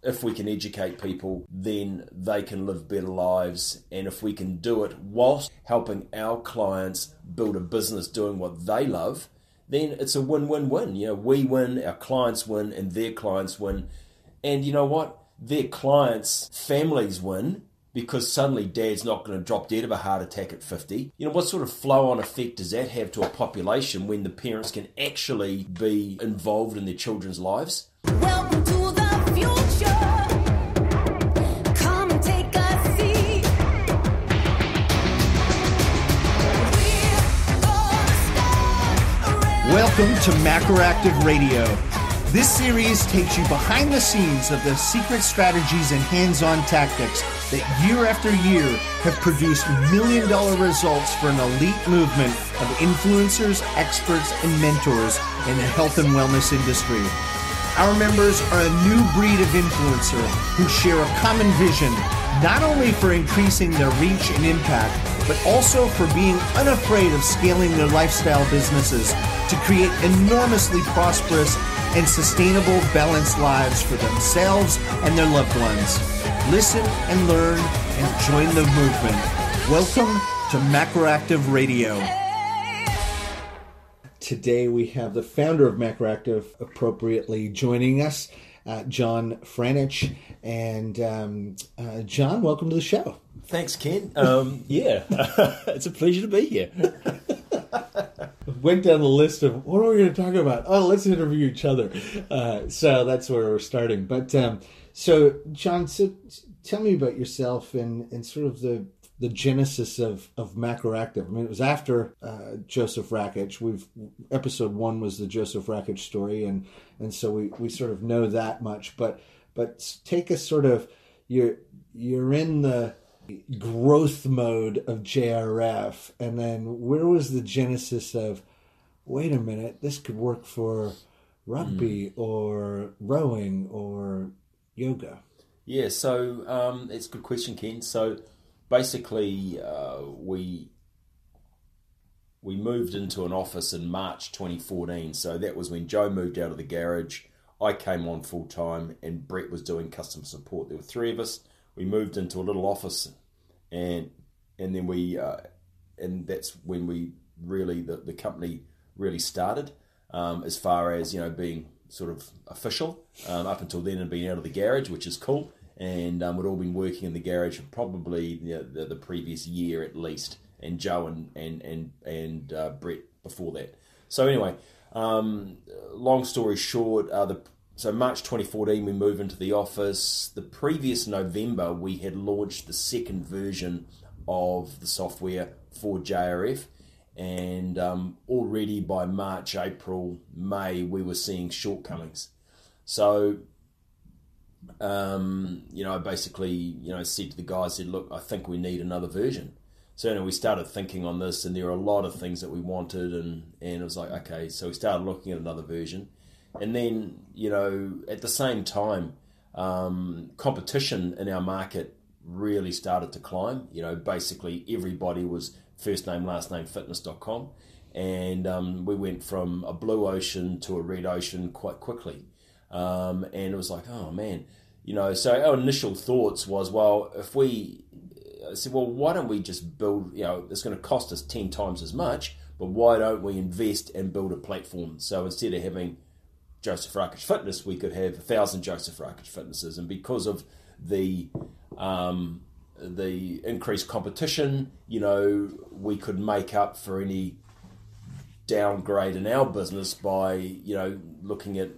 if we can educate people, then they can live better lives. And if we can do it whilst helping our clients build a business doing what they love, then it's a win-win-win. We win, our clients win, and their clients win. And you know what? Their clients' families win, because suddenly dad's not going to drop dead of a heart attack at 50. What sort of flow-on effect does that have to a population when the parents can actually be involved in their children's lives? Welcome to the future. Come and take a seat. Welcome to MacroActive Radio. This series takes you behind the scenes of the secret strategies and hands-on tactics that year after year have produced million-dollar results for an elite movement of influencers, experts, and mentors in the health and wellness industry. Our members are a new breed of influencer who share a common vision, not only for increasing their reach and impact, but also for being unafraid of scaling their lifestyle businesses to create enormously prosperous and sustainable, balanced lives for themselves and their loved ones. Listen and learn and join the movement. Welcome to MacroActive Radio. Today we have the founder of MacroActive appropriately joining us, John Franich. And John, welcome to the show. Thanks, Ken. It's a pleasure to be here. Went down the list of what are we going to talk about? Oh, let's interview each other. So that's where we're starting. But so John, tell me about yourself and sort of the genesis of MacroActive. I mean, it was after Joseph Rakich. Episode 1 was the Joseph Rakich story, and so we sort of know that much. But take us sort of you're in the growth mode of JRF, and then where was the genesis of, wait a minute, this could work for rugby or rowing or yoga? Yeah, so it's a good question, Ken. So basically we moved into an office in March 2014. So that was when Joe moved out of the garage, I came on full time, and Brett was doing customer support. There were 3 of us. We moved into a little office, and then and that's when we really the company really started, as far as being sort of official. Up until then, had been out of the garage, which is cool, and we'd all been working in the garage for probably the previous year at least, and Joe and Brett before that. So anyway, long story short, so March 2014, we moved into the office. The previous November, we had launched the second version of the software for JRF. And already by March, April, May, we were seeing shortcomings. So, I basically, said to the guys, look, I think we need another version. So we started thinking on this, and there were a lot of things that we wanted, and it was like, okay, so we started looking at another version. And then, at the same time, competition in our market really started to climb. Basically everybody was first name, last name, fitness.com. And we went from a blue ocean to a red ocean quite quickly. And it was like, oh man, so our initial thoughts was, I said, why don't we just build, it's going to cost us 10 times as much, but why don't we invest and build a platform? So instead of having Joseph Rakich Fitness, we could have 1,000 Joseph Rakich Fitnesses. And because of the increased competition, we could make up for any downgrade in our business by, looking at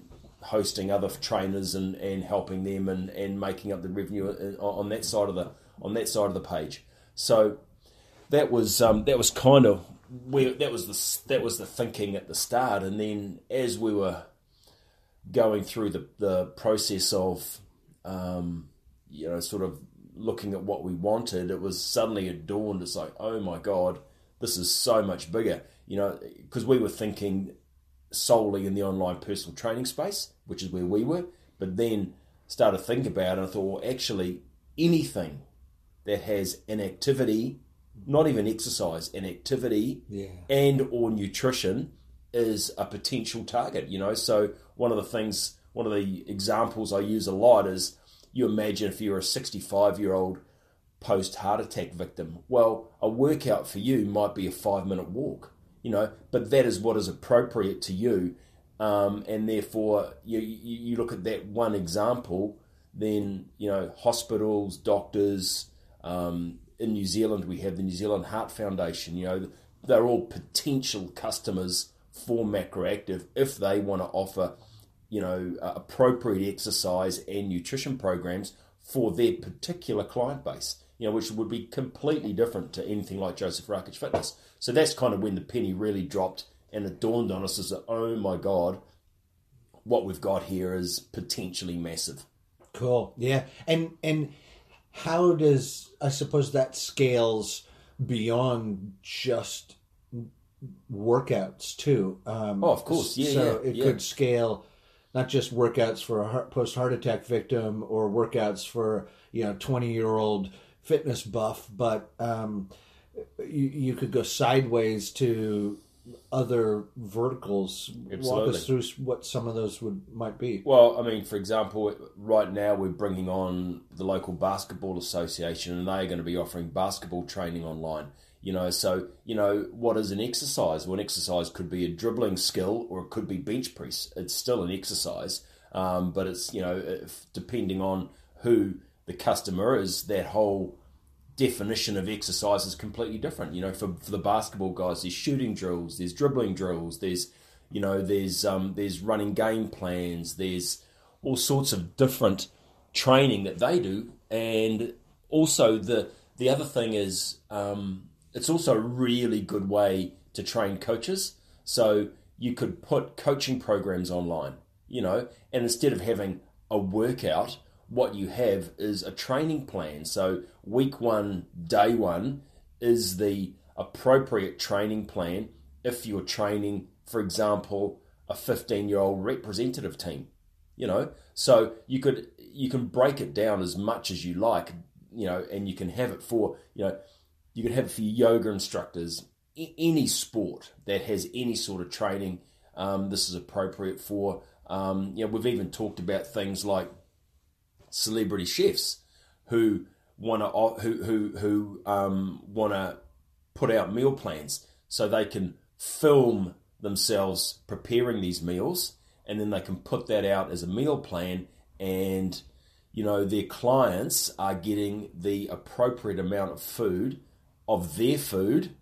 hosting other trainers and helping them and making up the revenue on that side of the page. So that was kind of where that was the thinking at the start. And then as we were going through the process of sort of looking at what we wanted, it was suddenly it dawned, it's like, oh my God, this is so much bigger, because we were thinking solely in the online personal training space, which is where we were, but then started to think about it, and I thought, well, actually anything that has an activity, not even exercise, an activity and or nutrition is a potential target, So one of the examples I use a lot is you imagine if you're a 65-year-old post-heart attack victim, well, a workout for you might be a 5-minute walk, but that is what is appropriate to you. And therefore, you look at that one example, then, hospitals, doctors, in New Zealand, we have the New Zealand Heart Foundation, they're all potential customers for MacroActive if they want to offer, appropriate exercise and nutrition programs for their particular client base, which would be completely different to anything like Joseph Rakic Fitness. So that's kind of when the penny really dropped, and it dawned on us as, oh my God, what we've got here is potentially massive. Cool. Yeah. And how does, I suppose that scales beyond just workouts too? Of course. Yeah. So it could scale not just workouts for a post-heart attack victim or workouts for, 20-year-old fitness buff, but you could go sideways to other verticals. Absolutely. Walk us through what some of those might be. Well, for example, right now we're bringing on the local basketball association, and they're going to be offering basketball training online. So what is an exercise? Well, an exercise could be a dribbling skill, or it could be bench press. It's still an exercise, but it's, depending on who the customer is, that whole definition of exercise is completely different. For the basketball guys, there's shooting drills, there's dribbling drills, there's running game plans, there's all sorts of different training that they do. And also the other thing is, it's also a really good way to train coaches. So you could put coaching programs online, and instead of having a workout, what you have is a training plan. So week 1, day 1 is the appropriate training plan if you're training, for example, a 15-year-old representative team, So you can break it down as much as you like, and you can have it for, you can have it for yoga instructors, any sport that has any sort of training. This is appropriate for. We've even talked about things like celebrity chefs who want to put out meal plans, so they can film themselves preparing these meals, and then they can put that out as a meal plan, and their clients are getting the appropriate amount of food, of their food,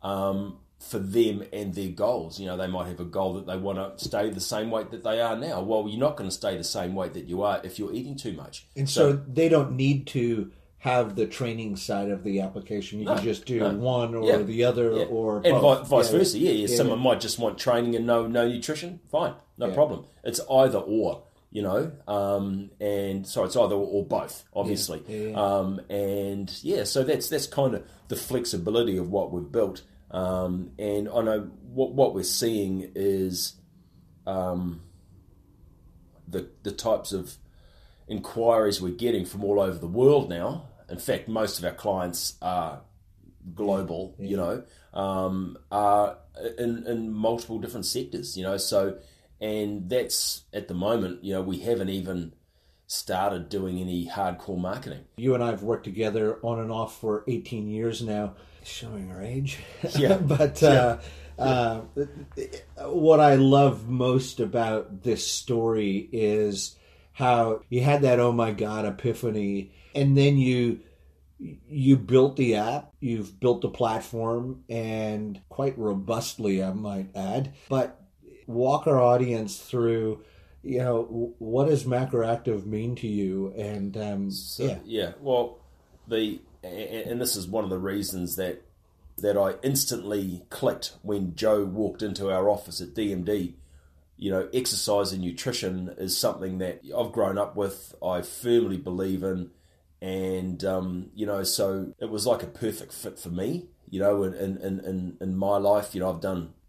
for them and their goals. They might have a goal that they want to stay the same weight that they are now. Well, you're not going to stay the same weight that you are if you're eating too much. And so they don't need to have the training side of the application. You can just do one or the other, or and both. vice versa. Yeah. Someone might just want training and no nutrition. Fine, no problem. It's either or. It's either or both, obviously. So that's kind of the flexibility of what we've built. And I know what we're seeing is the types of inquiries we're getting from all over the world now. In fact, most of our clients are global, are in multiple different sectors, so. And that's, at the moment, we haven't even started doing any hardcore marketing. You and I have worked together on and off for 18 years now. Showing our age. Yeah. But what I love most about this story is how you had that oh my God epiphany, and then you built the app, you've built the platform, and quite robustly, I might add. But walk our audience through, what does MacroActive mean to you? And well, and this is one of the reasons that I instantly clicked when Joe walked into our office at DMD. Exercise and nutrition is something that I've grown up with, I firmly believe in, and so it was like a perfect fit for me. In my life, I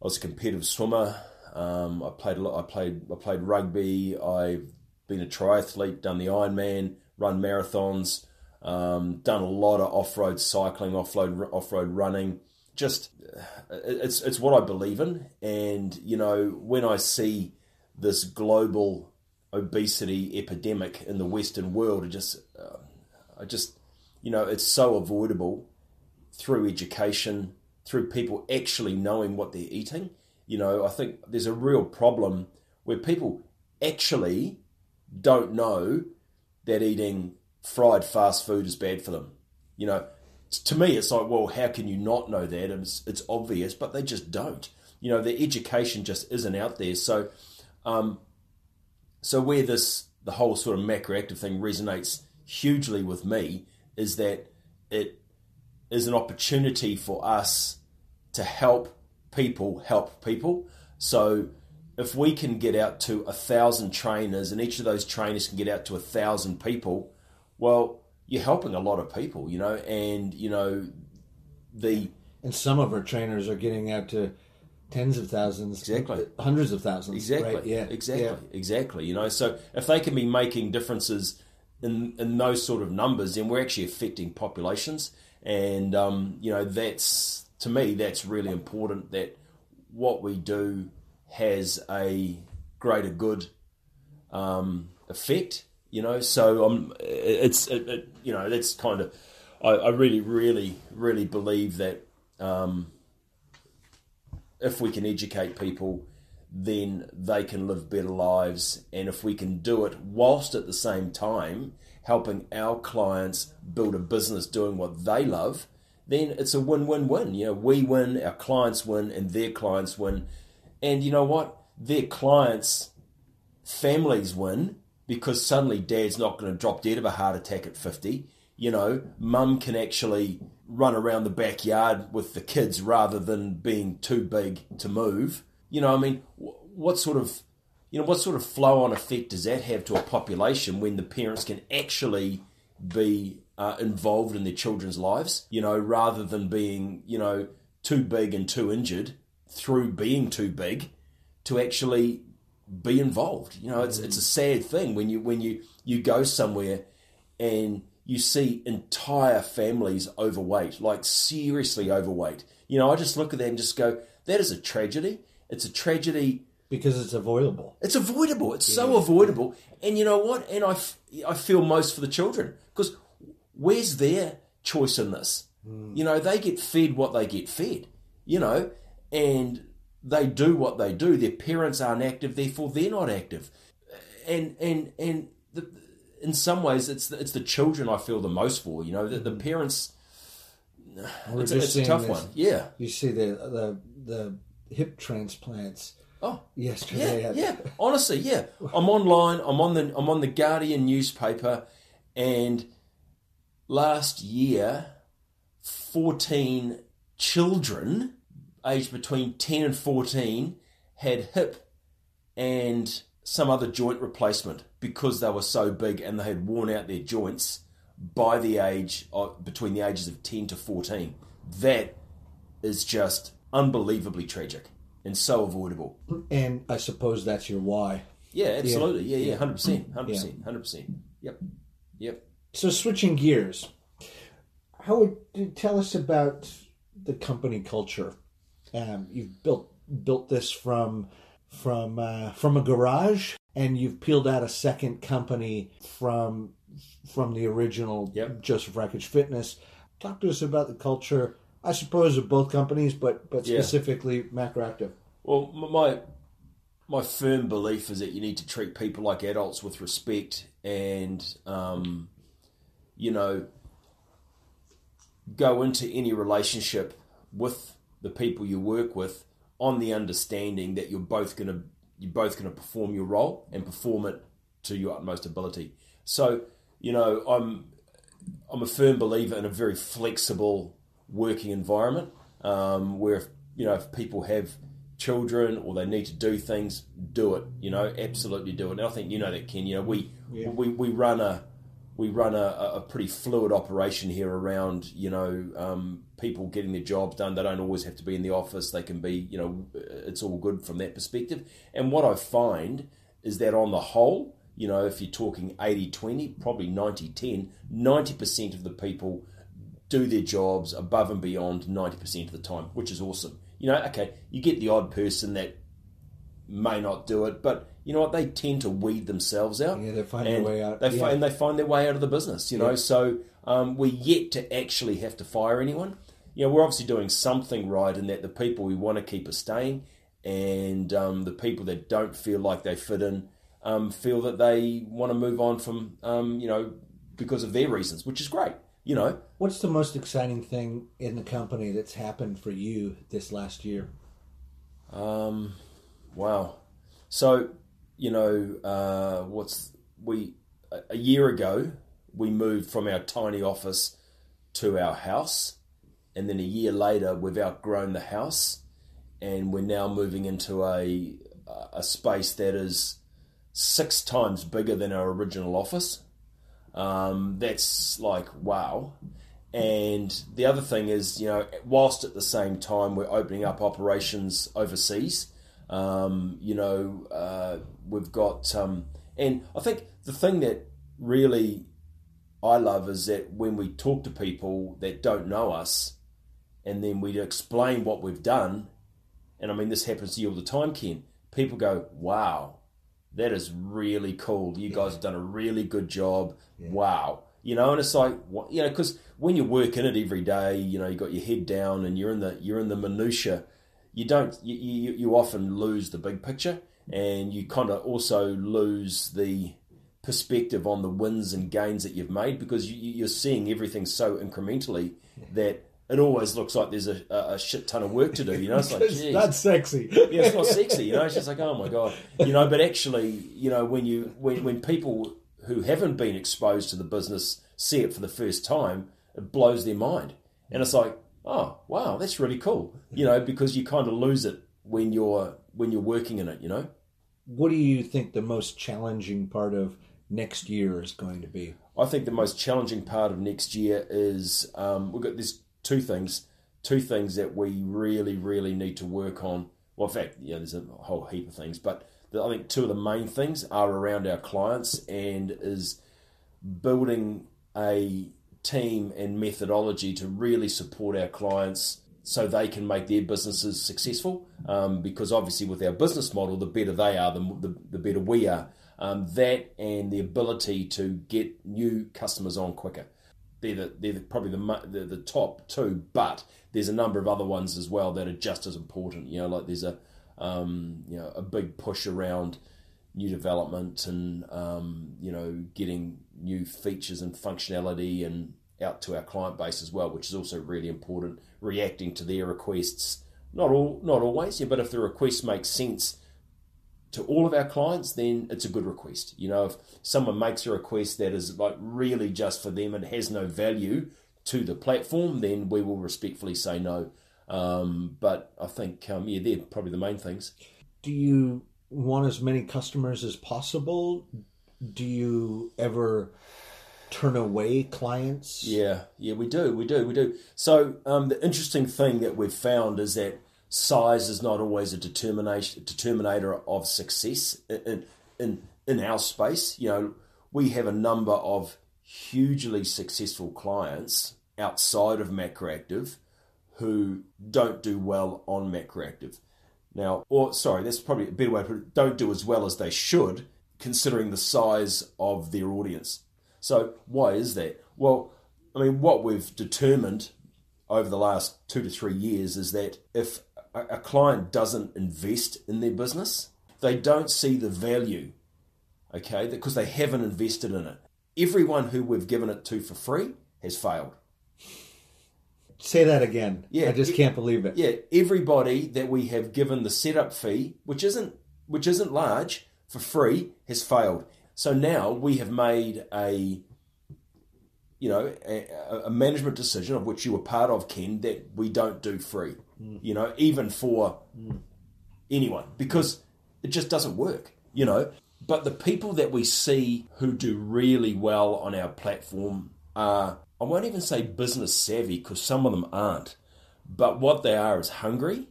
was a competitive swimmer. I played a lot. I played rugby. I've been a triathlete, done the Ironman, run marathons, done a lot of off-road cycling, off-road running. Just it's what I believe in, and when I see this global obesity epidemic in the Western world it's so avoidable through education, through people actually knowing what they're eating. I think there's a real problem where people actually don't know that eating fried fast food is bad for them. To me, it's like, well, how can you not know that? And it's obvious, but they just don't. The education just isn't out there. So where the whole sort of MacroActive thing resonates hugely with me is that it is an opportunity for us to help people. So if we can get out to 1,000 trainers and each of those trainers can get out to 1,000 people, well, you're helping a lot of people, and some of our trainers are getting out to tens of thousands, exactly, hundreds of thousands, exactly, right? Yeah, exactly. So if they can be making differences in those sort of numbers, then we're actually affecting populations, and that's, to me, that's really important, that what we do has a greater good effect. So that's kind of, I really, really, really believe that if we can educate people, then they can live better lives. And if we can do it whilst at the same time helping our clients build a business doing what they love, then it's a win-win-win. We win, our clients win, and their clients win. And you know what? Their clients' families win, because suddenly dad's not going to drop dead of a heart attack at 50. Mum can actually run around the backyard with the kids rather than being too big to move. What sort of flow-on effect does that have to a population when the parents can actually be involved in their children's lives, rather than being, too big and too injured through being too big to actually be involved. It's a sad thing when you go somewhere and you see entire families overweight, like seriously overweight. I just look at that and just go, that is a tragedy. It's a tragedy because it's avoidable. It's avoidable. It's so avoidable. And you know what? And I feel most for the children, because where's their choice in this? They get fed what they get fed, and they do what they do. Their parents aren't active, therefore they're not active. And in some ways, it's the children I feel the most for. The parents. It's a tough one. Yeah, you see the hip transplants. Oh, yesterday. Yeah. Honestly, yeah. I'm online. I'm on the Guardian newspaper, and last year, 14 children aged between 10 and 14 had hip and some other joint replacement because they were so big and they had worn out their joints by the age of, between the ages of 10 to 14. That is just unbelievably tragic and so avoidable. And I suppose that's your why. Yeah, absolutely. Yeah, 100%. Yep. So switching gears, how would you tell us about the company culture? You've built this from a garage, and you've peeled out a second company from the original Joseph Rakich Fitness. Talk to us about the culture, I suppose, of both companies, but specifically MacroActive. Well, my firm belief is that you need to treat people like adults with respect, and go into any relationship with the people you work with on the understanding that you're both going to perform your role and perform it to your utmost ability. So, I'm a firm believer in a very flexible working environment, where if people have children or they need to do things, do it. Absolutely do it. And I think that, Ken. We run a pretty fluid operation here around people getting their jobs done. They don't always have to be in the office. They can be, it's all good from that perspective. And what I find is that on the whole, if you're talking 80-20, probably 90-10, 90% of the people do their jobs above and beyond 90% of the time, which is awesome. Okay, you get the odd person that may not do it, but you know what? They tend to weed themselves out. Yeah, they find their way out. They find their way out of the business, you know. So we're yet to actually have to fire anyone. You know, we're obviously doing something right in that the people we want to keep are staying, and the people that don't feel like they fit in feel that they want to move on from, you know, because of their reasons, which is great, you know. What's the most exciting thing in the company that's happened for you this last year? Wow. So, you know, a year ago, we moved from our tiny office to our house, and then a year later, we've outgrown the house, and we're now moving into a space that is 6 times bigger than our original office. That's like, wow. And the other thing is, you know, whilst at the same time we're opening up operations overseas, you know, we've got, and I think the thing that really I love is that when we talk to people that don't know us, and then we explain what we've done, and I mean, this happens to you all the time, Ken, people go, wow, that is really cool. You guys have done a really good job. Yeah. Wow. You know, and it's like, you know, because when you work in it every day, you know, you got your head down and you're in the minutia. You often lose the big picture, and you kind of also lose the perspective on the wins and gains that you've made, because you're seeing everything so incrementally that it always looks like there's a shit ton of work to do. You know, it's like, geez. That's sexy. Yeah, it's not sexy. You know, it's just like, oh my god. You know, but actually, you know, when people who haven't been exposed to the business see it for the first time, it blows their mind, and it's like, oh wow, that's really cool. You know, because you kind of lose it when you're working in it. You know. What do you think the most challenging part of next year is going to be? I think the most challenging part of next year is we've got this two things that we really, really need to work on. Well, in fact, you know, there's a whole heap of things, but I think 2 of the main things are around our clients, and is building a team and methodology to really support our clients so they can make their businesses successful. Because obviously with our business model, the better they are, the better we are. That and the ability to get new customers on quicker. They're probably the top 2, but there's a number of other ones as well that are just as important. You know, like there's a big push around new development and you know, getting new features and functionality and out to our client base as well, which is also really important. Reacting to their requests, not always, yeah, but if the request makes sense to all of our clients, then it's a good request. You know, if someone makes a request that is like really just for them and has no value to the platform, then we will respectfully say no. But I think, they're probably the main things. Do you want as many customers as possible? Do you ever turn away clients? Yeah, we do. So the interesting thing that we've found is that size is not always a determinator of success in our space. You know, we have a number of hugely successful clients outside of MacroActive who don't do well on MacroActive. Now, that's probably a better way to put it, don't do as well as they should, considering the size of their audience. So why is that? Well, I mean, what we've determined over the last 2 to 3 years is that if a client doesn't invest in their business, they don't see the value, okay, because they haven't invested in it. Everyone who we've given it to for free has failed. Say that again. Yeah, I just can't believe it. Yeah, everybody that we have given the setup fee, which isn't large, for free, has failed. So now we have made a management decision, of which you were part of, Ken, that we don't do free. You know, even for anyone, because it just doesn't work. You know, but the people that we see who do really well on our platform are, I won't even say business savvy, because some of them aren't, but what they are is hungry.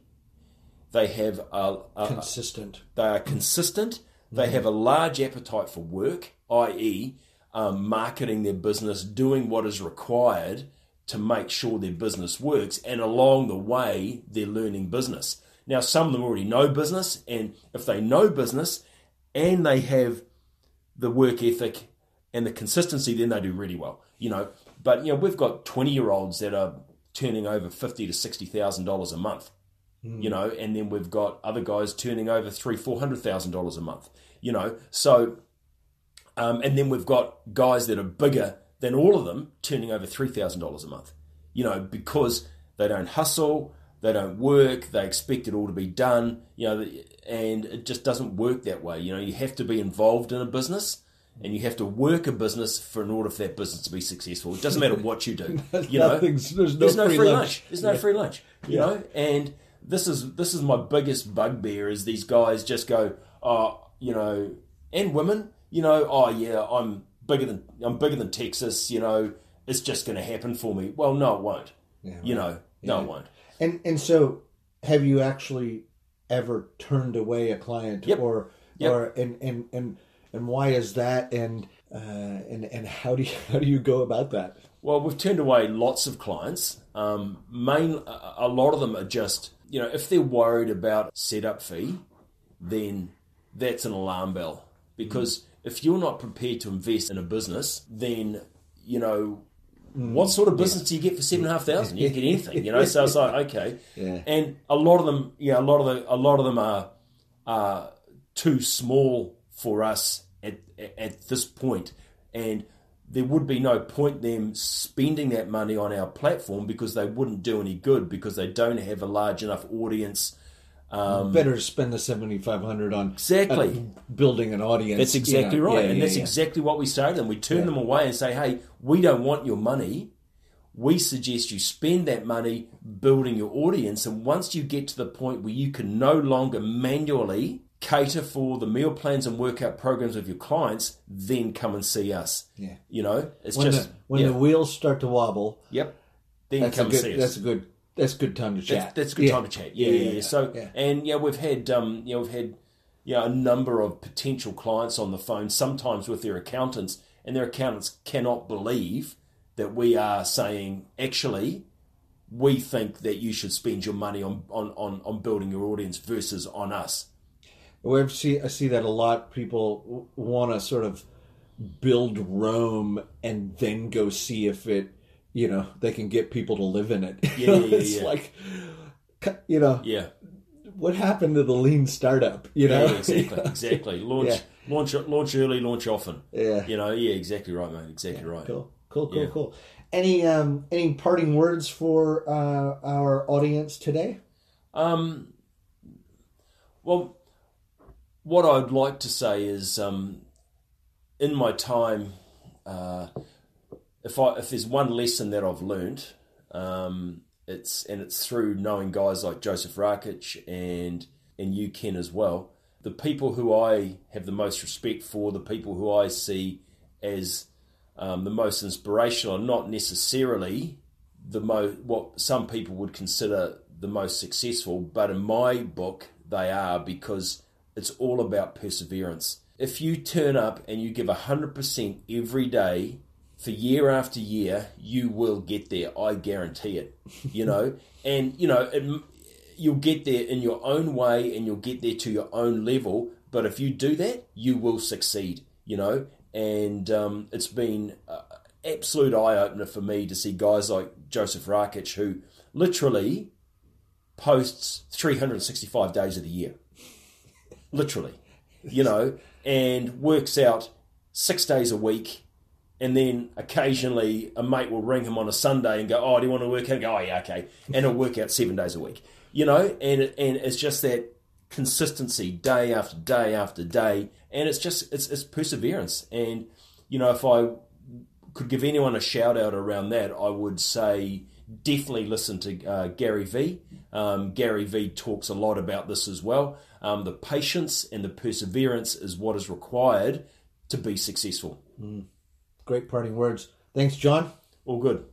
They have consistent. They are consistent. They have a large appetite for work, i.e., marketing their business, doing what is required to make sure their business works, and along the way, they're learning business. Now, some of them already know business, and if they know business and they have the work ethic and the consistency, then they do really well, But, we've got 20-year-olds that are turning over $50,000 to $60,000 a month, and then we've got other guys turning over $300,000-$400,000 a month, So, and then we've got guys that are bigger than all of them turning over $3,000 a month, because they don't hustle, they don't work, they expect it all to be done, and it just doesn't work that way. You have to be involved in a business, and you have to work a business in order for that business to be successful. It doesn't matter what you do. There's no free lunch. There's no free lunch. And this is my biggest bugbear is these guys just go, and women, I'm bigger than Texas. It's just going to happen for me. Well, no, it won't. Yeah, no, it won't. And so, have you actually ever turned away a client, or why is that? And how do you go about that? Well, we've turned away lots of clients. A lot of them are just, if they're worried about setup fee, then that's an alarm bell. Because if you're not prepared to invest in a business, then what sort of business do you get for $7,500? You don't get anything, So it's like, okay. Yeah. And a lot of them, a lot of them are too small for us at this point, and there would be no point them spending that money on our platform because they wouldn't do any good because they don't have a large enough audience. Better to spend the $7,500 on exactly building an audience. That's exactly right, and that's exactly what we say to them. We turn them away and say, "Hey, we don't want your money. We suggest you spend that money building your audience, and once you get to the point where you can no longer manually cater for the meal plans and workout programs of your clients, then come and see us." Yeah, it's when the wheels start to wobble. Yep. Then come and see us. That's a good time to chat. That's a good time to chat. Yeah. So, and we've had a number of potential clients on the phone, sometimes with their accountants, and their accountants cannot believe that we are saying, actually, we think that you should spend your money on building your audience versus on us. I see that a lot. People want to sort of build Rome and then go see if it, they can get people to live in it. It's like, what happened to the lean startup? Exactly. Launch early, launch often. Yeah. Exactly right, mate. Exactly right. Cool. Any parting words for our audience today? Well, what I'd like to say is, in my time, if there's one lesson that I've learned, it's through knowing guys like Joseph Franich and you, Ken, as well. The people who I have the most respect for, the people who I see as the most inspirational, are not necessarily what some people would consider the most successful, but in my book they are, because it's all about perseverance. If you turn up and you give 100% every day for year after year, you will get there. I guarantee it. And you'll get there in your own way, and you'll get there to your own level. But if you do that, you will succeed. And it's been an absolute eye opener for me to see guys like Joseph Franich, who literally posts 365 days of the year. Literally, and works out 6 days a week, and then occasionally a mate will ring him on a Sunday and go, "Oh, do you want to work out?" And go, "Oh, yeah, okay," and he'll work out 7 days a week. And it's just that consistency, day after day after day, and it's perseverance. And if I could give anyone a shout out around that, I would say definitely listen to Gary V. Gary V talks a lot about this as well. The patience and the perseverance is what is required to be successful. Great parting words. Thanks, John. All good.